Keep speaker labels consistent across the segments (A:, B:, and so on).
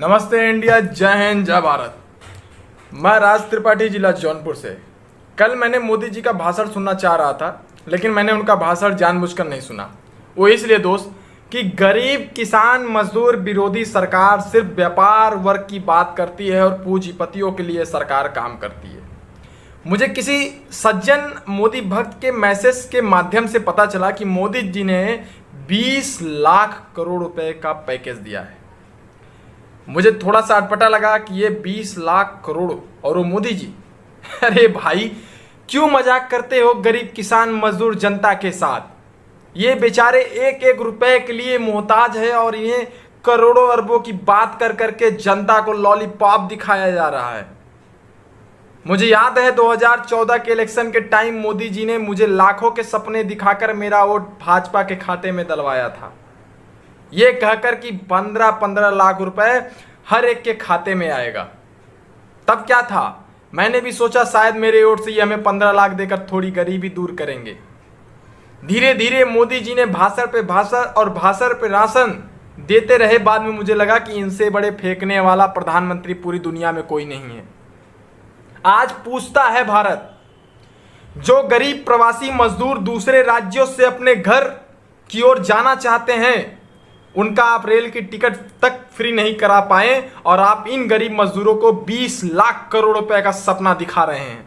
A: नमस्ते इंडिया, जय हिंद, जय भारत। मैं राज त्रिपाठी, जिला जौनपुर से। कल मैंने मोदी जी का भाषण सुनना चाह रहा था, लेकिन मैंने उनका भाषण जानबूझकर नहीं सुना। वो इसलिए दोस्त कि गरीब किसान मजदूर विरोधी सरकार सिर्फ व्यापार वर्ग की बात करती है और पूंजीपतियों के लिए सरकार काम करती है। मुझे किसी सज्जन मोदी भक्त के मैसेज के माध्यम से पता चला कि मोदी जी ने 20 लाख करोड़ रुपए का पैकेज दिया है। मुझे थोड़ा सा अटपटा लगा कि ये 20 लाख करोड़ और वो मोदी जी। अरे भाई, क्यों मजाक करते हो गरीब किसान मजदूर जनता के साथ? ये बेचारे एक एक रुपए के लिए मोहताज है और इन्हें करोड़ों अरबों की बात कर करके जनता को लॉलीपॉप दिखाया जा रहा है। मुझे याद है 2014 के इलेक्शन के टाइम मोदी जी ने मुझे लाखों के सपने दिखाकर मेरा वोट भाजपा के खाते में डलवाया था, ये कहकर कि 15-15 लाख रुपए हर एक के खाते में आएगा। तब क्या था, मैंने भी सोचा शायद मेरे वोट से ये हमें 15 लाख देकर थोड़ी गरीबी दूर करेंगे। धीरे धीरे मोदी जी ने भाषण पे भाषण और भाषण पे राशन देते रहे। बाद में मुझे लगा कि इनसे बड़े फेंकने वाला प्रधानमंत्री पूरी दुनिया में कोई नहीं है। आज पूछता है भारत, जो गरीब प्रवासी मजदूर दूसरे राज्यों से अपने घर की ओर जाना चाहते हैं, उनका आप रेल की टिकट तक फ्री नहीं करा पाए और आप इन गरीब मजदूरों को 20 लाख करोड़ रुपए का सपना दिखा रहे हैं।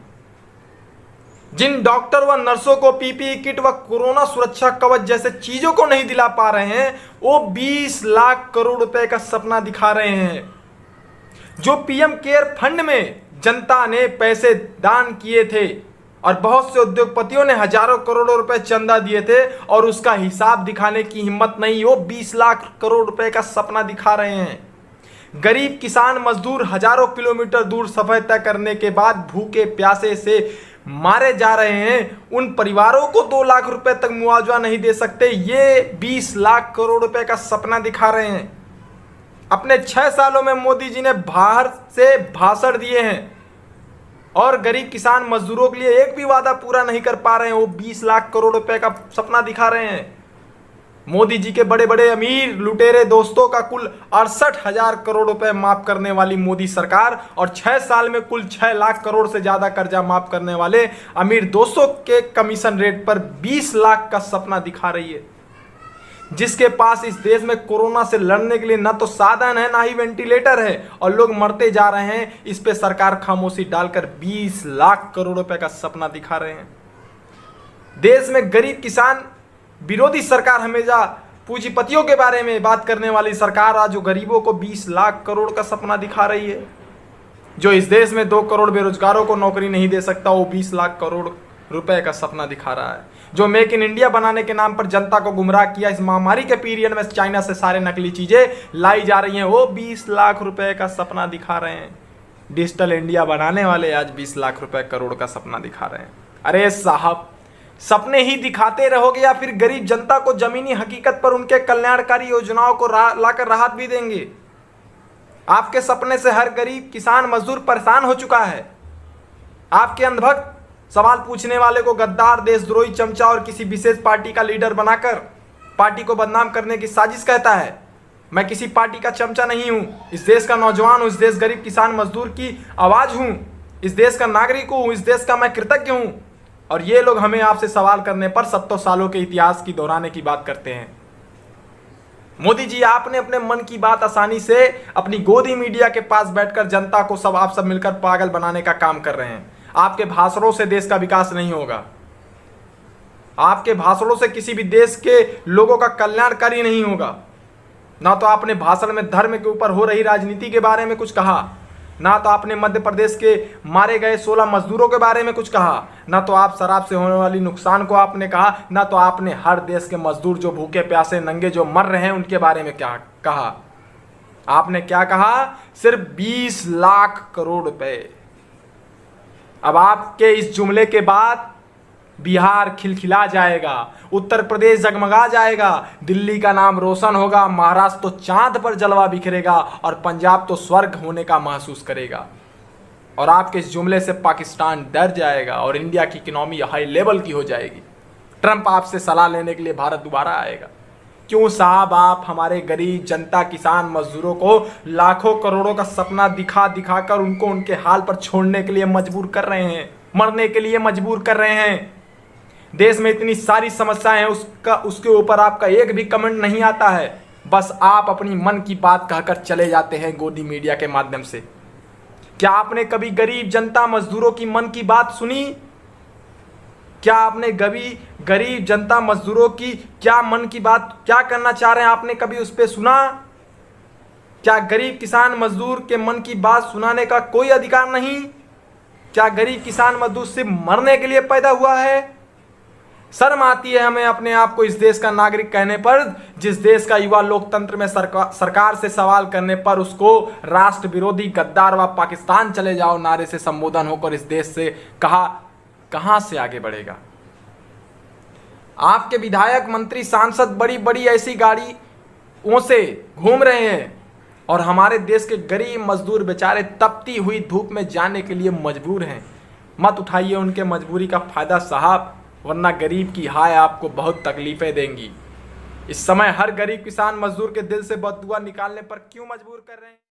A: जिन डॉक्टर व नर्सों को पीपीई किट व कोरोना सुरक्षा कवच जैसे चीजों को नहीं दिला पा रहे हैं, वो 20 लाख करोड़ रुपए का सपना दिखा रहे हैं। जो पीएम केयर फंड में जनता ने पैसे दान किए थे और बहुत से उद्योगपतियों ने हजारों करोड़ों रुपए चंदा दिए थे और उसका हिसाब दिखाने की हिम्मत नहीं, वो 20 लाख करोड़ रुपए का सपना दिखा रहे हैं। गरीब किसान मजदूर हजारों किलोमीटर दूर सफर तय करने के बाद भूखे प्यासे से मारे जा रहे हैं। उन परिवारों को 2 लाख रुपए तक मुआवजा नहीं दे सकते, ये 20 लाख करोड़ रुपए का सपना दिखा रहे हैं। अपने 6 सालों में मोदी जी ने बाहर से भाषण दिए हैं और गरीब किसान मजदूरों के लिए एक भी वादा पूरा नहीं कर पा रहे हैं। वो 20 लाख करोड़ रुपए का सपना दिखा रहे हैं। मोदी जी के बड़े बड़े अमीर लुटेरे दोस्तों का कुल 68,000 करोड़ रुपए माफ करने वाली मोदी सरकार और 6 साल में कुल 6 लाख करोड़ से ज्यादा कर्जा माफ करने वाले अमीर दोस्तों के कमीशन रेट पर 20 लाख का सपना दिखा रही है। जिसके पास इस देश में कोरोना से लड़ने के लिए ना तो साधन है, ना ही वेंटिलेटर है और लोग मरते जा रहे हैं, इस पे सरकार खामोशी डालकर 20 लाख करोड़ रुपए का सपना दिखा रहे हैं। देश में गरीब किसान विरोधी सरकार हमेशा पूंजीपतियों के बारे में बात करने वाली सरकार आज जो गरीबों को 20 लाख करोड़ का सपना दिखा रही है। जो इस देश में 2 करोड़ बेरोजगारों को नौकरी नहीं दे सकता, वो 20 लाख करोड़ रुपए का सपना दिखा रहा है। जो मेक इन इंडिया बनाने के नाम पर जनता को गुमराह किया, इस महामारी के पीरियड में चाइना से सारे नकली चीजें लाई जा रही हैं, वो 20 लाख रुपए का सपना दिखा रहे हैं। डिजिटल इंडिया बनाने वाले आज 20 लाख रुपए करोड़ का सपना दिखा रहे हैं। अरे साहब, सपने ही दिखाते रहोगे या फिर गरीब जनता को जमीनी हकीकत पर उनके कल्याणकारी योजनाओं को लाकर राहत भी देंगे? आपके सपने से हर गरीब किसान मजदूर परेशान हो चुका है। आपके अंधभक्त सवाल पूछने वाले को गद्दार, देशद्रोही, चमचा और किसी विशेष पार्टी का लीडर बनाकर पार्टी को बदनाम करने की साजिश कहता है। मैं किसी पार्टी का चमचा नहीं हूं, इस देश का नौजवान हूं, इस देश गरीब किसान मजदूर की आवाज हूं, इस देश का नागरिक हूं, इस देश का मैं कृतज्ञ हूं। और ये लोग हमें आपसे सवाल करने पर 70 सालों के इतिहास की दोहराने की बात करते हैं। मोदी जी, आपने अपने मन की बात आसानी से अपनी गोदी मीडिया के पास बैठकर जनता को आप सब मिलकर पागल बनाने का काम कर रहे हैं। आपके भाषणों से देश का विकास नहीं होगा। आपके भाषणों से किसी भी देश के लोगों का कल्याणकारी नहीं होगा। ना तो आपने भाषण में धर्म के ऊपर हो रही राजनीति के बारे में कुछ कहा, ना तो आपने मध्य प्रदेश के मारे गए 16 मजदूरों के बारे में कुछ कहा, ना तो आप शराब से होने वाली नुकसान को आपने कहा, ना तो आपने हर देश के मजदूर जो भूखे प्यासे नंगे जो मर रहे हैं उनके बारे में क्या कहा। आपने क्या कहा? सिर्फ 20 लाख करोड़ रुपए। अब आपके इस जुमले के बाद बिहार खिलखिला जाएगा, उत्तर प्रदेश जगमगा जाएगा, दिल्ली का नाम रोशन होगा, महाराष्ट्र तो चांद पर जलवा बिखरेगा और पंजाब तो स्वर्ग होने का महसूस करेगा। और आपके इस जुमले से पाकिस्तान डर जाएगा और इंडिया की इकोनॉमी हाई लेवल की हो जाएगी। ट्रंप आपसे सलाह लेने के लिए भारत दोबारा आएगा। क्यों साहब आप हमारे गरीब जनता किसान मजदूरों को लाखों करोड़ों का सपना दिखा दिखा कर उनको उनके हाल पर छोड़ने के लिए मजबूर कर रहे हैं, मरने के लिए मजबूर कर रहे हैं। देश में इतनी सारी समस्याएं हैं, उसके ऊपर आपका एक भी कमेंट नहीं आता है। बस आप अपनी मन की बात कहकर चले जाते हैं गोदी मीडिया के माध्यम से। क्या आपने कभी गरीब जनता मजदूरों की मन की बात सुनी? क्या आपने कभी गरीब जनता मजदूरों की क्या मन की बात क्या करना चाह रहे हैं आपने कभी उस पर सुना? क्या गरीब किसान मजदूर के मन की बात सुनाने का कोई अधिकार नहीं? क्या गरीब किसान मजदूर सिर्फ मरने के लिए पैदा हुआ है? शर्म आती है हमें अपने आप को इस देश का नागरिक कहने पर, जिस देश का युवा लोकतंत्र में सरकार से सवाल करने पर उसको राष्ट्र विरोधी गद्दार व पाकिस्तान चले जाओ नारे से संबोधन होकर इस देश से कहां से आगे बढ़ेगा। आपके विधायक मंत्री सांसद बड़ी बड़ी ऐसी गाड़ियों से घूम रहे हैं और हमारे देश के गरीब मजदूर बेचारे तपती हुई धूप में जाने के लिए मजबूर हैं। मत उठाइए उनके मजबूरी का फायदा साहब, वरना गरीब की हाय आपको बहुत तकलीफें देंगी। इस समय हर गरीब किसान मजदूर के दिल से बददुआ निकालने पर क्यों मजबूर कर रहे हैं?